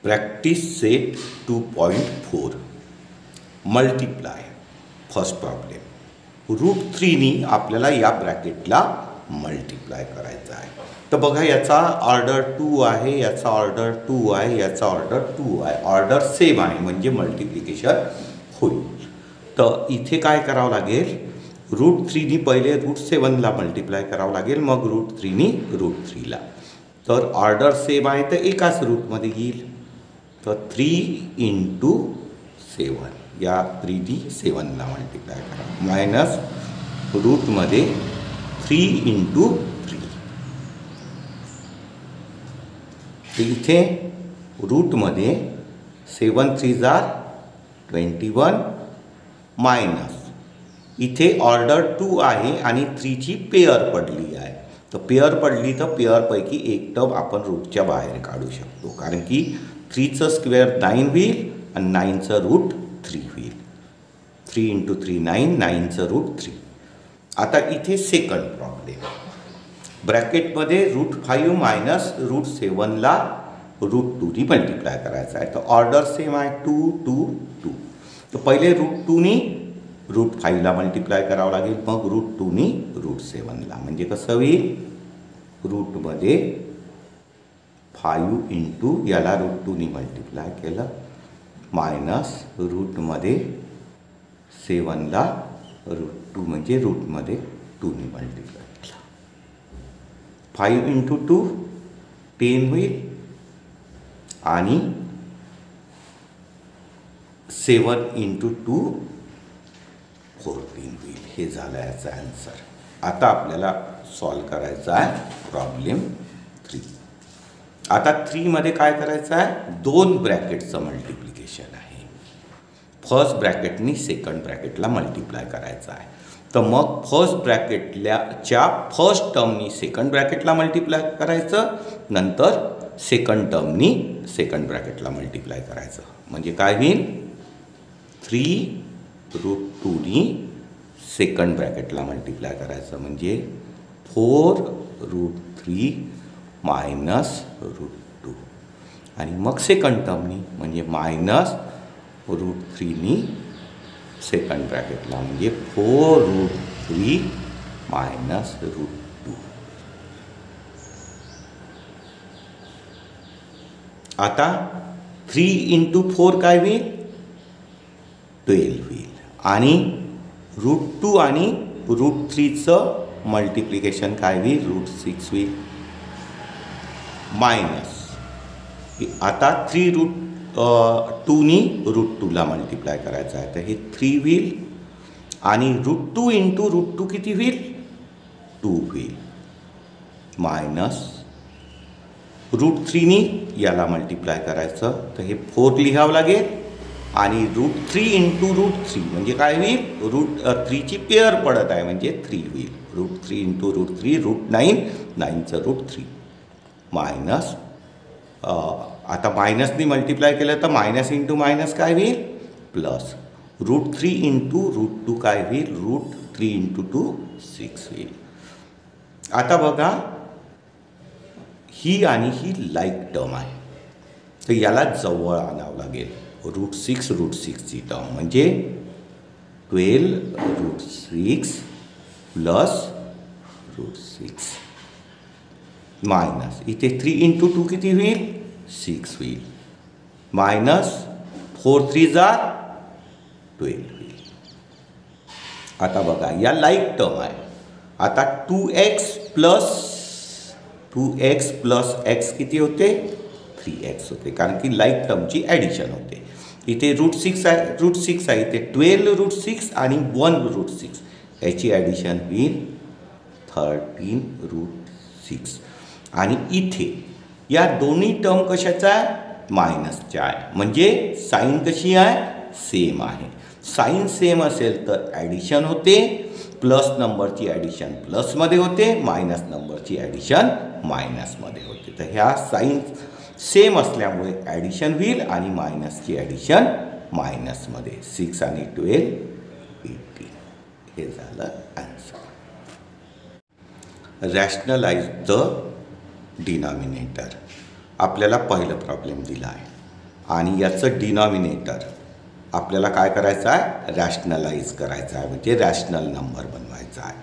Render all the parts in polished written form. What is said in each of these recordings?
Practice set 2.4 multiply. First problem √3नी आपल्याला या ब्रॅकेटला मल्टिप्लाय करायचं आहे. तर बघा याचा ऑर्डर 2 आहे, याचा ऑर्डर 2 आहे, याचा ऑर्डर 2 आहे, ऑर्डर सेम आहे म्हणजे मल्टिप्लिकेशन होईल. तर इथे काय करावं लागेल, √3नी पहिले √7ला मल्टिप्लाय करावं लागेल, मग √3नी √3ला. तर ऑर्डर सेम आहे तर एकाच रूटमध्ये येईल. तर 3 × 7 या 3नी 7ला मल्टिप्लाय करा मायनस रूटमध्ये 3 × 3. तर इथे रूटमध्ये 7 3 21 मायनस इथे ऑर्डर 2 आहे आणि 3ची पेअर पडली आहे. तर पेअर पडली तर पेअरपैकी एक टर्म आपण रूटच्या बाहेर काढू शकतो, कारण की 3चं स्क्वेअर 9 होईल आणि 9चं रूट 3 होईल. 3 × 3 9, 9चं रूट 3. आता इथे सेकंड प्रॉब्लेम, ब्रॅकेटमध्ये √5 मायनस √7ला √2नी मल्टिप्लाय करायचं आहे. तर ऑर्डर सेम आहे 2 2 2. तर पहिले √2नी √5ला मल्टिप्लाय करावं लागेल, मग √2नी √7ला. म्हणजे कसं होईल, रूटमध्ये 5 × याला √2नी मल्टिप्लाय केलं मायनस रूटमध्ये 7ला √2 म्हणजे रूटमध्ये 2नी मल्टिप्लाय केलं. 5 × 2 10 होईल आणि 7 × 2 14 होईल. हे झालं याचा आन्सर. आता आपल्याला सॉल्व करायचा आहे प्रॉब्लेम 3. आता 3मध्ये काय करायचं आहे, दोन ब्रॅकेटचं मल्टिप्लिकेशन आहे. फर्स्ट ब्रॅकेटनी सेकंड ब्रॅकेटला मल्टिप्लाय करायचं आहे. तर मग फर्स्ट ब्रॅकेटच्या फर्स्ट टर्मनी सेकंड ब्रॅकेटला मल्टिप्लाय करायचं, नंतर सेकंड टर्मनी सेकंड ब्रॅकेटला मल्टिप्लाय करायचं. म्हणजे काय होईल, 3 √2नी सेकंड ब्रॅकेटला मल्टिप्लाय करायचं म्हणजे 4 √3 मायनस √2 आणि मग सेकंड टर्मनी म्हणजे मायनस √3नी सेकंड ब्रॅकेटला म्हणजे 4 √3 मायनस √2. आता 3 × 4 काय होईल, 12 होईल आणि √2 आणि √3चं मल्टिप्लिकेशन काय होईल, √6 होईल मायनस. आता 3 √2नी √2ला मल्टिप्लाय करायचं आहे. तर हे 3 होईल आणि √2 × √2 किती होईल, 2 होईल मायनस √3नी याला मल्टिप्लाय करायचं. तर हे 4 लिहावं लागेल आणि √3 × √3 म्हणजे काय होईल, √3ची पेअर पडत आहे म्हणजे 3 होईल. √3 × √3 √9, 9चं √3 मायनस. आता मायनसनी मल्टिप्लाय केलं तर मायनस × मायनस काय होईल, प्लस √3 × √2 काय होईल, √3 × 2 6 होईल. आता बघा ही आणि ही लाईक टर्म आहे, तर याला जवळ आणावं लागेल. √6 √6ची टर्म म्हणजे 12 √6 प्लस √6 मायनस इथे 3 × 2 किती होईल, 6 होईल मायनस 4 3 12 होईल. आता बघा या लाईक टर्म आहे. आता 2x प्लस x किती होते, 3x होते, कारण की लाईक टर्मची ॲडिशन होते. इथे √6 आहे, इथे 12 √6 आणि 1 √6 याची ॲडिशन होईल 13 √6. आणि इथे या दोन्ही टर्म कशाचा आहे, मायनसच्या आहे. म्हणजे साईन कशी आहे, सेम आहे. साईन सेम असेल तर ॲडिशन होते, प्लस नंबरची ॲडिशन प्लसमध्ये होते, मायनस नंबरची ॲडिशन मायनसमध्ये होते. तर ह्या साईन सेम असल्यामुळे ॲडिशन होईल आणि मायनसची ॲडिशन मायनसमध्ये. 6 आणि 12 18. हे झालं आन्सर. Rationalise the denominator. आपल्याला पहिलं प्रॉब्लेम दिला आहे. आणि याचं डिनॉमिनेटर आपल्याला काय करायचं आहे, रॅशनलाइज करायचं आहे, म्हणजे रॅशनल नंबर बनवायचा आहे.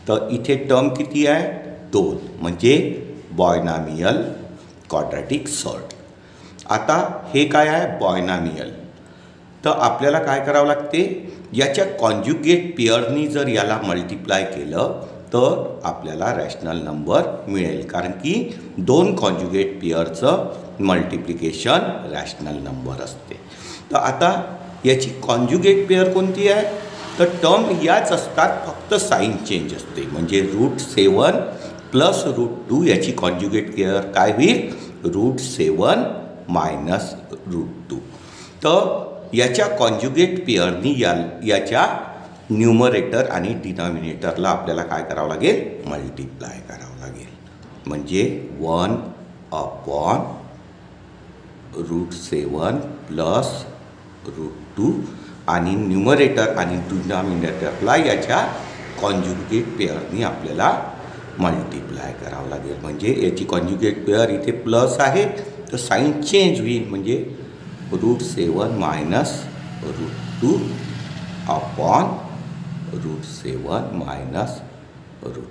तर इथे टर्म किती आहे, 2, म्हणजे बायनॉमियल क्वाड्रॅटिक सॉर्ट. आता हे काय आहे, बायनॉमियल. तर आपल्याला काय करावं लागते, याच्या कॉन्ज्युगेट पेअरनी जर याला मल्टिप्लाय केलं तर आपल्याला रॅशनल नंबर मिळेल, कारण की 2 कॉन्ज्युगेट पेअरचं मल्टिप्लिकेशन रॅशनल नंबर असते. तर आता याची कॉन्ज्युगेट पेअर कोणती आहे, तर टर्म याच असतात, फक्त साईन चेंज असते. म्हणजे √7 प्लस √2 याची कॉन्ज्युगेट पेअर काय होईल, √7 मायनस √2. तर याच्या कॉन्ज्युगेट पेअरनी याच्या न्यूमरेटर आणि डिनॉमिनेटरला आपल्याला काय करावं लागेल, मल्टिप्लाय करावं लागेल. म्हणजे 1/√7 प्लस √2 आणि न्यूमरेटर आणि डिनॉमिनेटरला याच्या कॉन्ज्युगेट पेअरनी आपल्याला मल्टिप्लाय करावं लागेल. म्हणजे याची कॉन्ज्युगेट पेअर इथे प्लस आहे, तर साईन चेंज होईल, म्हणजे √7 मायनस √2 अपॉन √7 मायनस √2.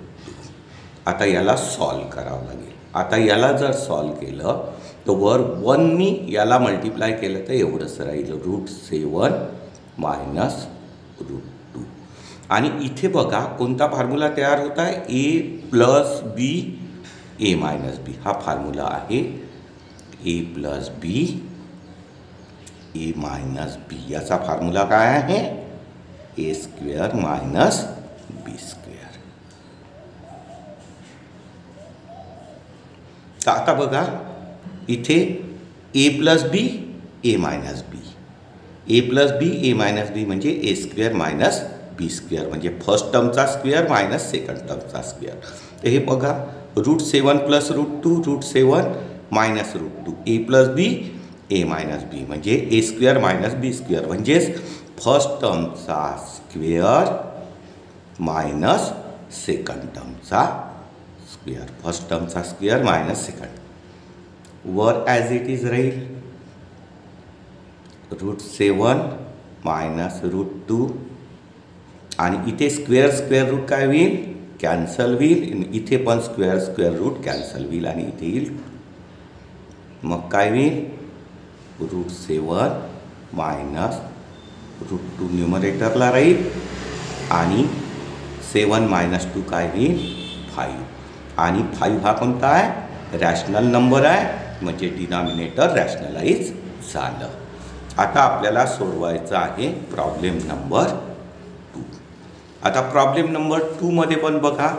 आता याला सॉल्व करावं लागेल. आता याला जर सॉल्व केलं तर वर 1नी याला मल्टिप्लाय केलं तर एवढंच राहील, √7 मायनस √2. आणि इथे बघा कोणता फॉर्म्युला तयार होत आहे, a plus B a minus B हा फॉर्म्युला आहे. a plus B a minus B याचा फॉर्म्युला काय आहे, a² मायनस b². तर आता बघा इथे a plus B a minus B, a plus B a minus B म्हणजे a² मायनस b², म्हणजे फर्स्ट टर्मचा स्क्वेअर मायनस सेकंड टर्मचा स्क्वेअर. तर हे बघा √7 plus √2 √7 minus √2 a plus B a minus B म्हणजे a² मायनस b², म्हणजेच first टर्मचा स्क्वेअर मायनस सेकंड टर्मचा स्क्वेअर, फर्स्ट टर्मचा स्क्वेअर मायनस सेकंड. वर ॲज इट इज राहील √7 मायनस √2 आणि इथे स्क्वेअर रूट काय होईल, कॅन्सल होईल. इथे पण स्क्वेअर रूट कॅन्सल होईल आणि इथे येईल, मग काय होईल, √7 मायनस √2 न्यूमरेटरला राहील आणि 7 मायनस 2 काय होईल, 5. आणि 5 हा कोणता आहे, रॅशनल नंबर आहे, म्हणजे डिनॉमिनेटर रॅशनलाइज झालं. आता आपल्याला सोडवायचं आहे प्रॉब्लेम नंबर 2. आता प्रॉब्लेम नंबर 2 मध्ये पण बघा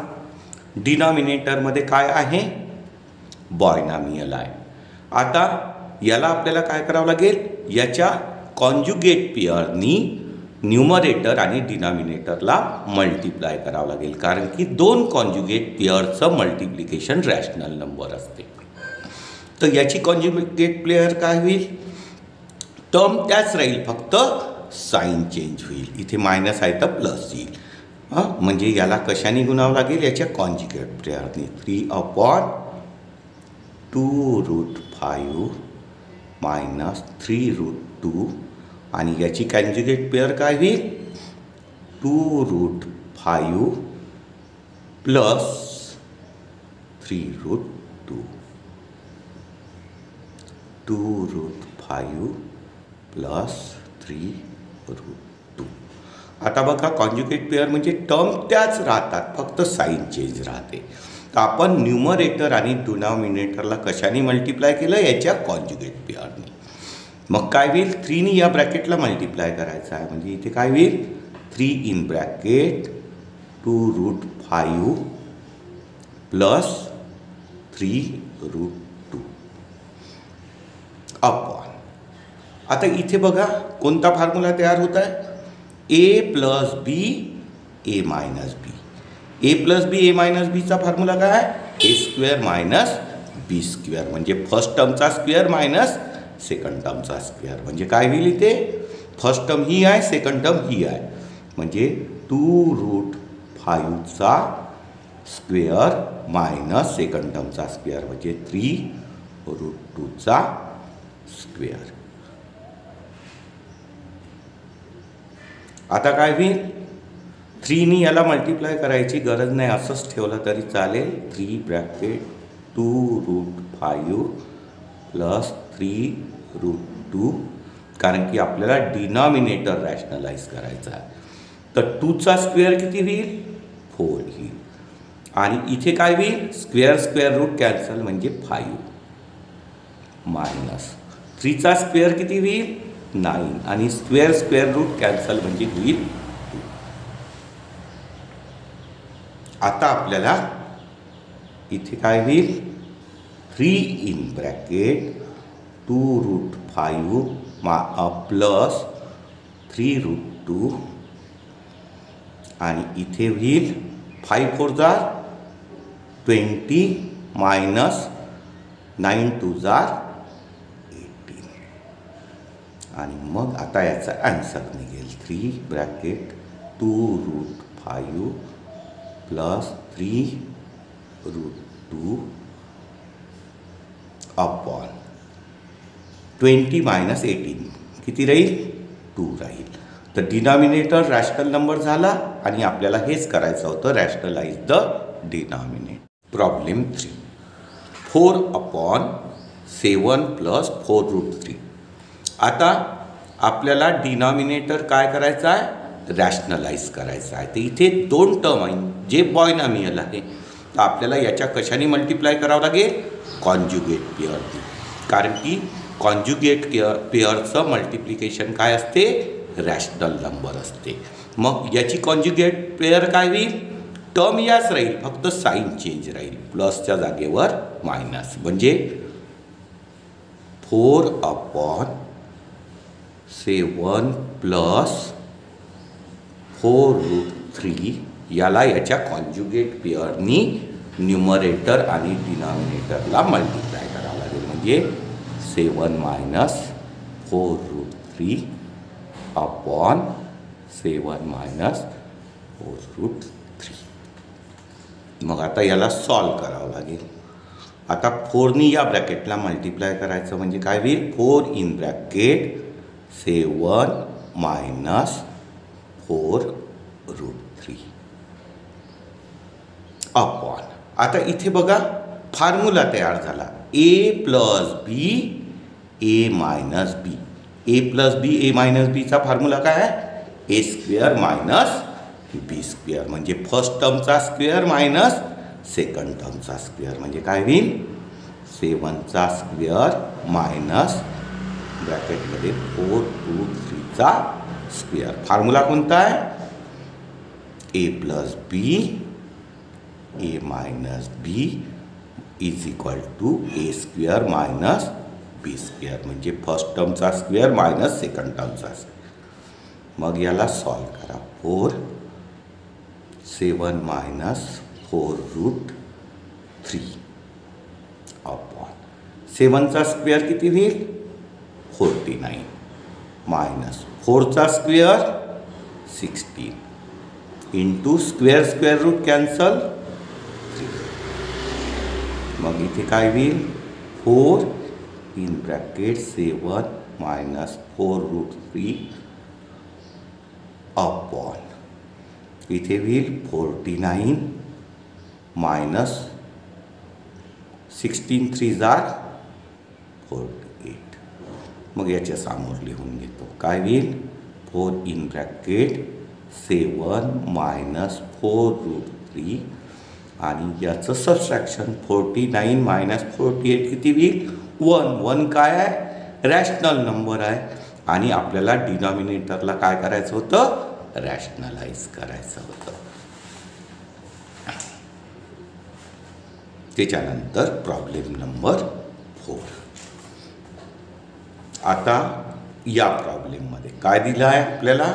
डिनॉमिनेटरमध्ये काय आहे, बायनॉमियल आहे. आता याला आपल्याला काय करावं लागेल, याच्या कॉन्ज्युगेट पेअरनी न्यूमरेटर आणि डिनॉमिनेटरला मल्टिप्लाय करावं लागेल, कारण की 2 कॉन्ज्युगेट पेअरचं मल्टिप्लिकेशन रॅशनल नंबर असते. तर याची कॉन्ज्युगेट पेअर काय होईल, टर्म त्याच राहील, फक्त साईन चेंज होईल. इथे मायनस आहे तर प्लस येईल. म्हणजे याला कशाने गुणावं लागेल, याच्या कॉन्ज्युगेट पेअरनी. 3/2√5 मायनस 3√2 आणि याची कॉन्ज्युगेट पेअर काय होईल, 2√5 प्लस 3√2, 2√5 प्लस 3√2. आता बघा कॉन्ज्युगेट पेअर म्हणजे टर्म त्याच राहतात, फक्त साईन चेंज राहते. तर आपण न्यूमरेटर आणि डिनॉमिनेटरला कशाने मल्टिप्लाय केलं, याच्या कॉन्ज्युगेट पेअरनी. मग काय होईल, 3नी या ब्रॅकेटला मल्टिप्लाय करायचं आहे, म्हणजे इथे काय होईल, 3 इन ब्रॅकेट 2√5 प्लस 3√2 अपॉन. आता इथे बघा कोणता फॉर्म्युला तयार होत आहे, a plus B a minus B. a plus B a minus बीचा फॉर्म्युला काय आहे, a² मायनस b², म्हणजे फर्स्ट टर्मचा स्क्वेअर मायनस सेकंड टर्मचा स्क्वेअर. म्हणजे काय होईल, इथे फर्स्ट टर्म ही आहे, सेकंड टर्म ही आहे, म्हणजे 2√5चा स्क्वेअर मायनस सेकंड टर्मचा स्क्वेअर, म्हणजे 3√2चा स्क्वेअर. आता काय होईल, 3नी याला मल्टिप्लाय करायची गरज नाही, असंच ठेवलं तरी चालेल. 3 ब्रॅकेट 2√5 प्लस 3√2, कारण की आपल्याला डिनॉमिनेटर रॅशनलाइज करायचा आहे. तर 2चा स्क्वेअर किती होईल, 4 होईल. आणि इथे काय होईल, स्क्वेअर रूट कॅन्सल म्हणजे 5 मायनस 3चा स्क्वेअर किती होईल, 9 आणि स्क्वेअर रूट कॅन्सल म्हणजे होईल 2. आता आपल्याला इथे काय होईल, 3 इन ब्रॅकेट 2√5 प्लस 3√2 आणि इथे होईल 5 4 जार 20 मायनस 9 2 जार 18 आणि मग आता याचा आन्सर निघेल 3 ब्रॅकेट 2√5 प्लस 3√2 अपॉन 20 मायनस 18 किती राहील, 2 राहील. तर डिनॉमिनेटर रॅशनल नंबर झाला आणि आपल्याला हेच करायचं होतं, rationalize the denominator. Problem 3, 4/7 plus 4√3. आता आपल्याला डिनॉमिनेटर काय करायचं आहे, रॅशनलाइज करायचं आहे. तर इथे 2 टर्म आहे जे बायनॉमियल आहे, तर आपल्याला याच्या कशाने मल्टिप्लाय करावं लागेल, कॉन्जुगेट पेअरनी. कारण की कॉन्जुगेट पेअरचं मल्टिप्लिकेशन काय असते, रॅशनल नंबर असते. मग याची कॉन्जुगेट पेअर काय होईल, टर्म याच राहील, फक्त साईन चेंज राहील, प्लसच्या जागेवर मायनस, म्हणजे 4/7 प्लस 4√3 याला याच्या कॉन्जुगेट पेअरनी न्यूमरेटर आणि डिनॉमिनेटरला मल्टिप्लाय करावं लागेल. म्हणजे 7 मायनस 4√3 अपॉन 7 मायनस 4√3. मग आता याला सॉल्व करावं लागेल. आता 4नी या ब्रॅकेटला मल्टिप्लाय करायचं म्हणजे काय होईल, 4 इन ब्रॅकेट 7 मायनस 4√3 अपॉन, आता इथे बघा फॉर्म्युला तयार झाला, a plus B A minus B. A plus B A minus बीचा फॉर्म्युला काय आहे, A square minus B square, म्हणजे फर्स्ट टर्मचा स्क्वेअर मायनस सेकंड टर्मचा स्क्वेअर, म्हणजे काय होईल 7चा स्क्वेअर मायनस ब्रॅकेटमध्ये 4√3चा स्क्वेअर. फॉर्म्युला कोणता आहे, A plus B A minus B is equal to A square minus B square, म्हणजे फर्स्ट टर्मचा स्क्वेअर मायनस सेकंड टर्मचा स्क्वेअर. मग याला सॉल्व करा, 7 मायनस 4√3 अपॉन 7चा स्क्वेअर किती होईल, 49 मायनस 4चा square 16 into square root cancel 3. मग इथे काय होईल, 4 इन ब्रॅकेट 7 मायनस 4√3 अपॉन इथे होईल 49 मायनस 16 3 जार 48. मग याच्या समोर लिहून घेतो, काय होईल 4 इन ब्रॅकेट 7 मायनस 4√3 आणि याचं सबस्ट्रॅक्शन 49 मायनस 48 किती होईल, 1 काय आहे, रॅशनल नंबर आहे आणि आपल्याला डिनॉमिनेटरला काय करायचं होतं, रॅशनलाइज करायचं होतं. त्याच्यानंतर प्रॉब्लेम नंबर 4. आता या प्रॉब्लेममध्ये काय दिलं आहे आपल्याला,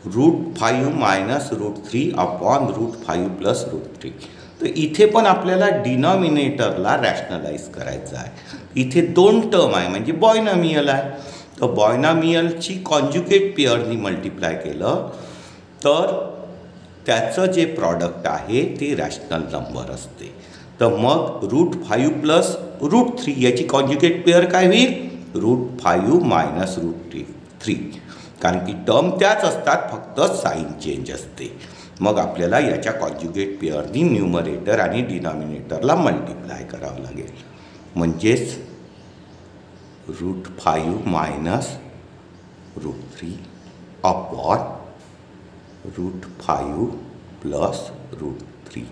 √5 मायनस √3 अपॉन √5 प्लस √3. तर इथे पण आपल्याला डिनॉमिनेटरला रॅशनलाइज करायचं आहे. इथे 2 टर्म आहे म्हणजे बायनॉमियल आहे. तर बायनॉमियलची कॉन्जुगेट पेअरनी मल्टिप्लाय केलं तर त्याचं जे प्रॉडक्ट आहे ते रॅशनल नंबर असते. तर मग √5 प्लस √3 याची कॉन्जुगेट पेअर काय होईल, √5 मायनस √3. कारण की टर्म त्याच असतात, फक्त साईन चेंज असते. मग आपल्याला याच्या कॉन्जुगेट पेअरनी न्यूमरेटर आणि डिनॉमिनेटरला मल्टिप्लाय करावं लागेल. म्हणजेच √5 मायनस √3 अपॉन √5 प्लस √3.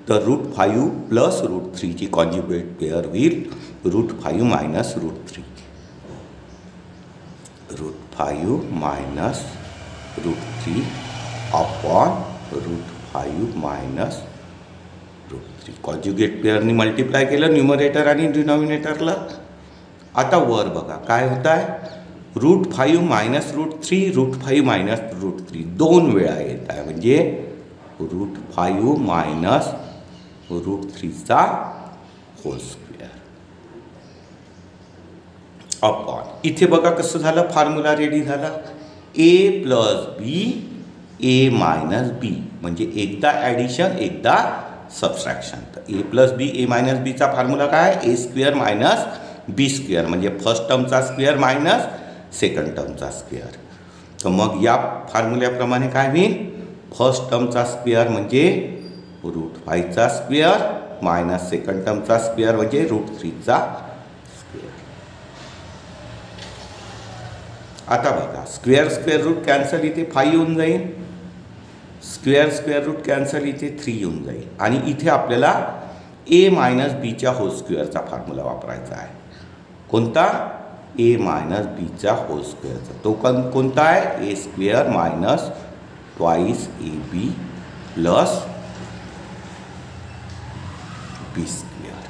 तर √5 प्लस √3 ची कॉन्जुगेट पेअर होईल √5 minus √3. √5 minus √3 upon √5 minus √3. Conjugate पेअरनी मल्टिप्लाय केलं न्यूमरेटर आणि डिनॉमिनेटरला. आता वर बघा काय होत आहे, √5 मायनस √3 √5 मायनस √3 2 वेळा येत आहे. म्हणजे √5 मायनस √3चा होल स्क्वेअर अपॉन, इथे बघा कसं झालं, फॉर्म्युला रेडी झाला. a plus B A minus B, म्हणजे एकदा ॲडिशन एकदा सबस्ट्रॅक्शन. तर A plus B A minus बीचा फॉर्म्युला काय, A square minus B square, म्हणजे फर्स्ट टर्मचा स्क्वेअर मायनस सेकंड टर्मचा स्क्वेअर. तर मग या फॉर्म्युल्याप्रमाणे काय होईल, फर्स्ट टर्मचा स्क्वेअर म्हणजे √5चा स्क्वेअर मायनस सेकंड टर्मचा स्क्वेअर म्हणजे √3चा स्क्वेअर. आता बघा स्क्वेअर स्क्वेअर रूट कॅन्सल, इथे 5 येऊन जाईल. स्क्वेअर स्क्वेअर रूट कॅन्सल, इथे 3 येऊन जाईल. आणि इथे आपल्याला ए मायनस बीच्या होल स्क्वेअरचा फॉर्म्युला वापरायचा आहे. कोणता, ए मायनस बीचा होल स्क्वेअरचा. तो कोणता आहे, A square minus twice A B plus B square,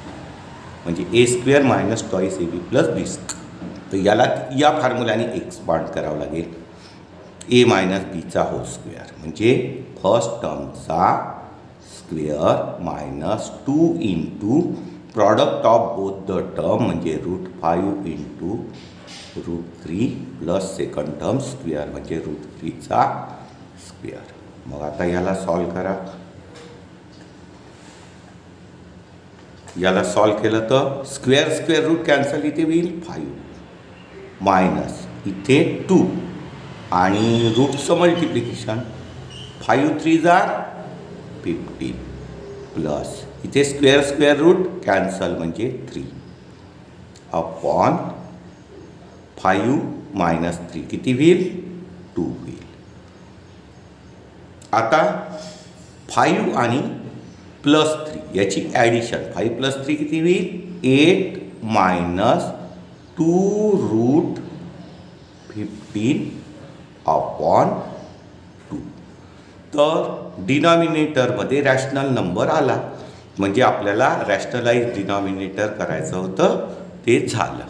म्हणजे A square minus twice A B plus B square. तर याला या फॉर्म्युल्याने एक्सपांड करावं लागेल. ए मायनस बीचा होल स्क्वेअर म्हणजे फर्स्ट टर्मचा square minus 2 into product of both the term म्हणजे √5 into √3 plus second term square म्हणजे √3चा स्क्वेअर. मग आता याला सॉल्व करा. याला सॉल्व केलं तर स्क्वेअर स्क्वेअर रूट कॅन्सल, इथे होईल 5 मायनस इथे 2 आणि रूटचं मल्टिप्लिकेशन 5 3 जा 15 प्लस इथे स्क्वेअर स्क्वेअर रूट कॅन्सल म्हणजे 3 अपॉन 5 मायनस 3 किती होईल, 2 होईल. आता 5 आणि प्लस 3 याची ॲडिशन, 5 प्लस 3 किती होईल, 8 मायनस 2 रूट 15 अपॉन 2. तर डिनॉमिनेटरमध्ये रॅशनल नंबर आला, म्हणजे आपल्याला रॅशनलाइज डिनॉमिनेटर करायचं होतं, ते झालं.